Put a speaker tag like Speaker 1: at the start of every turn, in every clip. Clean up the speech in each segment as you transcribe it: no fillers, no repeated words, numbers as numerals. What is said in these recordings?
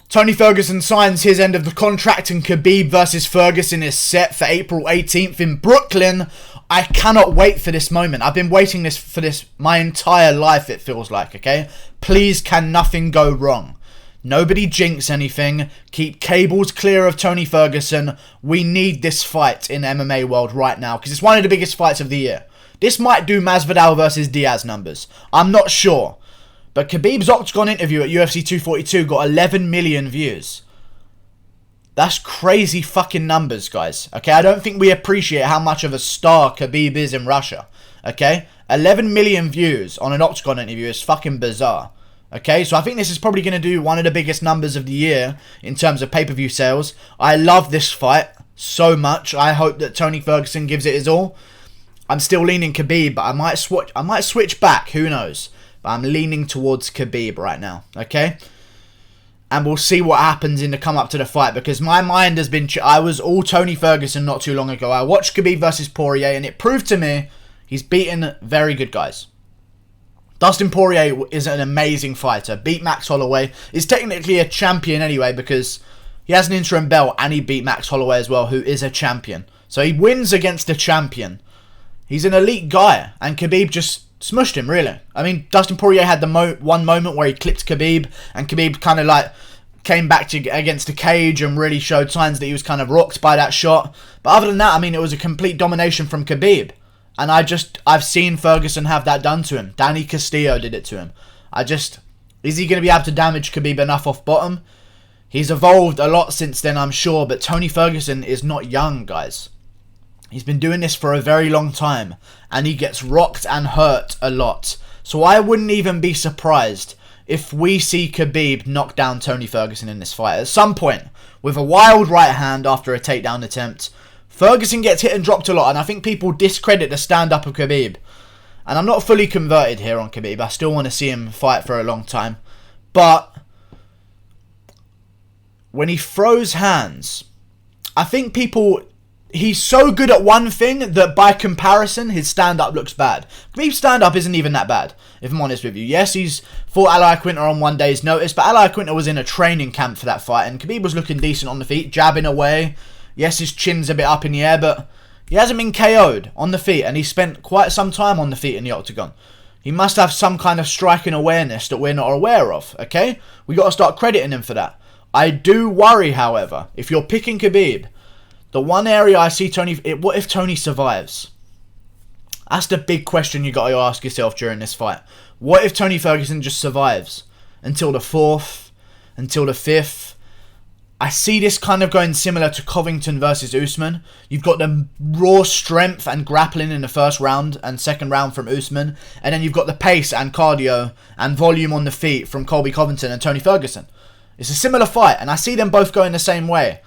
Speaker 1: Tony Ferguson signs his end of the contract and Khabib versus Ferguson is set for April 18th in Brooklyn. I cannot wait for this moment. I've been waiting for this my entire life, it feels like, okay? Please, can nothing go wrong? Nobody jinx anything. Keep cables clear of Tony Ferguson. We need this fight in MMA world right now because it's one of the biggest fights of the year. This might do Masvidal versus Diaz numbers. I'm not sure. But Khabib's Octagon interview at UFC 242 got 11 million views. That's crazy fucking numbers, guys. Okay, I don't think we appreciate how much of a star Khabib is in Russia. Okay, 11 million views on an Octagon interview is fucking bizarre. Okay, so I think this is probably going to do one of the biggest numbers of the year in terms of pay-per-view sales. I love this fight so much. I hope that Tony Ferguson gives it his all. I'm still leaning Khabib, but I might switch back. Who knows? But I'm leaning towards Khabib right now, okay? And we'll see what happens in the come up to the fight because my mind has been... I was all Tony Ferguson not too long ago. I watched Khabib versus Poirier and it proved to me he's beaten very good guys. Dustin Poirier is an amazing fighter. Beat Max Holloway. Is technically a champion anyway because he has an interim belt and he beat Max Holloway as well, who is a champion. So he wins against a champion. He's an elite guy and Khabib just smushed him, really. I mean, Dustin Poirier had the one moment where he clipped Khabib and Khabib kind of like came back against the cage and really showed signs that he was kind of rocked by that shot. But other than that, I mean, it was a complete domination from Khabib. And I've seen Ferguson have that done to him. Danny Castillo did it to him. Is he going to be able to damage Khabib enough off bottom? He's evolved a lot since then, I'm sure, but Tony Ferguson is not young, guys. He's been doing this for a very long time, and he gets rocked and hurt a lot. So I wouldn't even be surprised if we see Khabib knock down Tony Ferguson in this fight. At some point, with a wild right hand after a takedown attempt, Ferguson gets hit and dropped a lot, and I think people discredit the stand-up of Khabib. And I'm not fully converted here on Khabib. I still want to see him fight for a long time. But when he throws hands, I think people... He's so good at one thing that by comparison, his stand-up looks bad. Khabib's stand-up isn't even that bad, if I'm honest with you. Yes, he's fought Al Iaquinta on 1 day's notice, but Al Iaquinta was in a training camp for that fight, and Khabib was looking decent on the feet, jabbing away. Yes, his chin's a bit up in the air, but he hasn't been KO'd on the feet, and he spent quite some time on the feet in the octagon. He must have some kind of striking awareness that we're not aware of, okay? We got to start crediting him for that. I do worry, however, if you're picking Khabib, the one area I see Tony... What if Tony survives? That's the big question you got to ask yourself during this fight. What if Tony Ferguson just survives until the 4th, until the 5th? I see this kind of going similar to Covington versus Usman. You've got the raw strength and grappling in the first round and second round from Usman. And then you've got the pace and cardio and volume on the feet from Colby Covington and Tony Ferguson. It's a similar fight, and I see them both going the same way.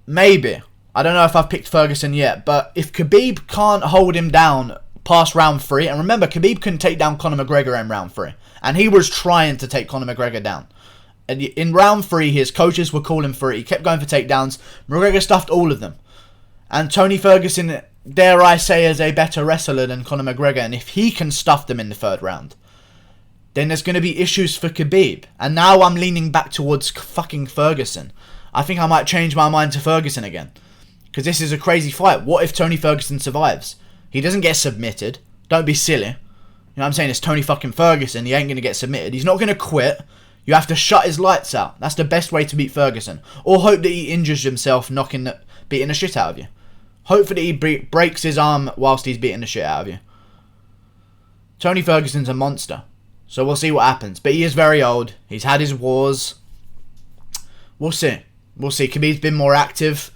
Speaker 1: Maybe. I don't know if I've picked Ferguson yet, but if Khabib can't hold him down past round 3, and remember, Khabib couldn't take down Conor McGregor in round 3, and he was trying to take Conor McGregor down. And in round 3, his coaches were calling for it. He kept going for takedowns. McGregor stuffed all of them. And Tony Ferguson, dare I say, is a better wrestler than Conor McGregor, and if he can stuff them in the 3rd round, then there's going to be issues for Khabib. And now I'm leaning back towards fucking Ferguson. I think I might change my mind to Ferguson again. Because this is a crazy fight. What if Tony Ferguson survives? He doesn't get submitted. Don't be silly. You know what I'm saying? It's Tony fucking Ferguson. He ain't going to get submitted. He's not going to quit. You have to shut his lights out. That's the best way to beat Ferguson. Or hope that he injures himself beating the shit out of you. Hopefully he breaks his arm whilst he's beating the shit out of you. Tony Ferguson's a monster. So we'll see what happens. But he is very old. He's had his wars. We'll see. We'll see. Khabib's been more active.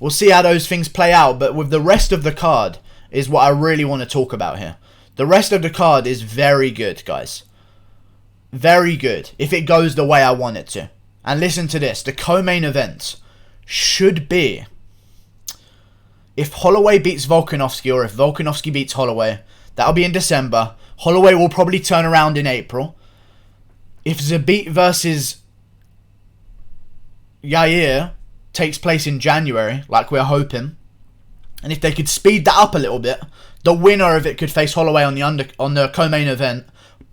Speaker 1: We'll see how those things play out, but with the rest of the card is what I really want to talk about here. The rest of the card is very good, guys. Very good, if it goes the way I want it to. And listen to this, the co-main event should be if Holloway beats Volkanovski or if Volkanovski beats Holloway. That'll be in December. Holloway will probably turn around in April. If Zabit versus Yair takes place in January, like we're hoping, and if they could speed that up a little bit, the winner of it could face Holloway on the co-main event,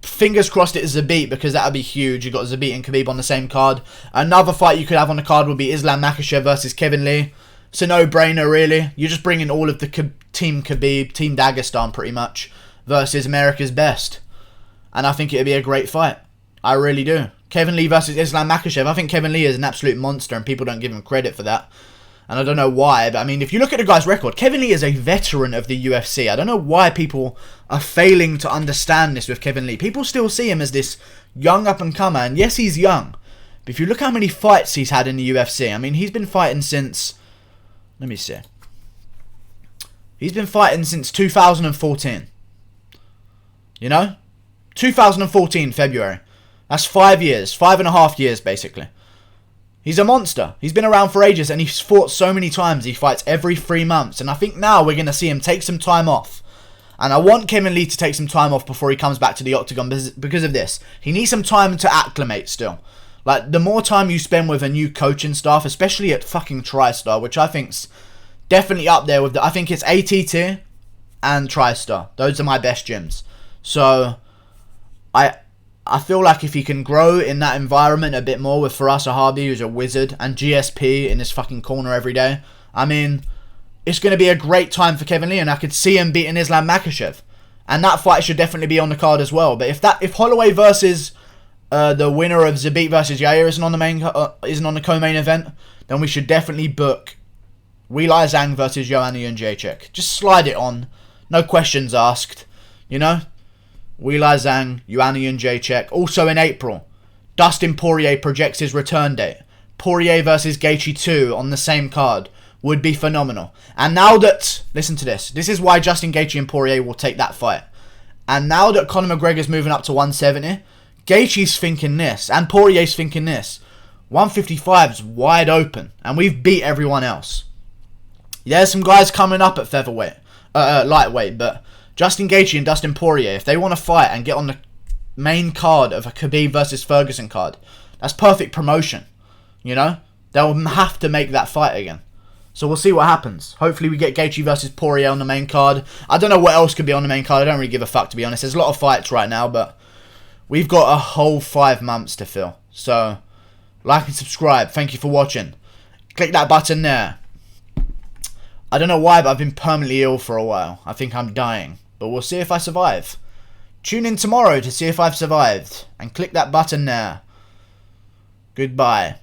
Speaker 1: Fingers crossed it's Zabit, because that would be huge. You got Zabit and Khabib on the same card. Another fight you could have on the card would be Islam Makhachev versus Kevin Lee. It's a no-brainer, really. You're just bringing all of the Team Khabib, Team Dagestan, pretty much, versus America's best. And I think it would be a great fight. I really do. Kevin Lee versus Islam Makhachev. I think Kevin Lee is an absolute monster, and people don't give him credit for that. And I don't know why, but I mean, if you look at the guy's record, Kevin Lee is a veteran of the UFC. I don't know why people are failing to understand this with Kevin Lee. People still see him as this young up-and-comer, and yes, he's young. But if you look how many fights he's had in the UFC, I mean, he's been fighting since... Let me see. He's been fighting since 2014. You know? 2014, February. That's 5 years. 5.5 years, basically. He's a monster. He's been around for ages, and he's fought so many times. He fights every 3 months, and I think now we're going to see him take some time off. And I want Kevin Lee to take some time off before he comes back to the octagon because of this. He needs some time to acclimate still. Like, the more time you spend with a new coaching staff, especially at fucking TriStar, which I think's definitely up there with I think it's ATT and TriStar. Those are my best gyms. So, I feel like if he can grow in that environment a bit more with Firas Zahabi, who's a wizard, and GSP in his fucking corner every day, I mean, it's going to be a great time for Kevin Lee, and I could see him beating Islam Makhachev. And that fight should definitely be on the card as well. But if Holloway versus the winner of Zabit versus Yair isn't on the co-main event, then we should definitely book Weili Zhang versus Joanna Jędrzejczyk. Just slide it on. No questions asked. You know? Weili Zhang, Joanna Jędrzejczyk. Also in April, Dustin Poirier projects his return date. Poirier versus Gaethje 2 on the same card would be phenomenal. And now that... Listen to this. This is why Justin Gaethje and Poirier will take that fight. And now that Conor McGregor's moving up to 170, Gaethje's thinking this, and Poirier's thinking this. 155's wide open, and we've beat everyone else. There's some guys coming up at featherweight, lightweight, but Justin Gaethje and Dustin Poirier, if they want to fight and get on the main card of a Khabib versus Ferguson card, that's perfect promotion. You know? They'll have to make that fight again. So we'll see what happens. Hopefully we get Gaethje versus Poirier on the main card. I don't know what else could be on the main card. I don't really give a fuck, to be honest. There's a lot of fights right now, but we've got a whole 5 months to fill. So, like and subscribe. Thank you for watching. Click that button there. I don't know why, but I've been permanently ill for a while. I think I'm dying. But we'll see if I survive. Tune in tomorrow to see if I've survived. And click that button there. Goodbye.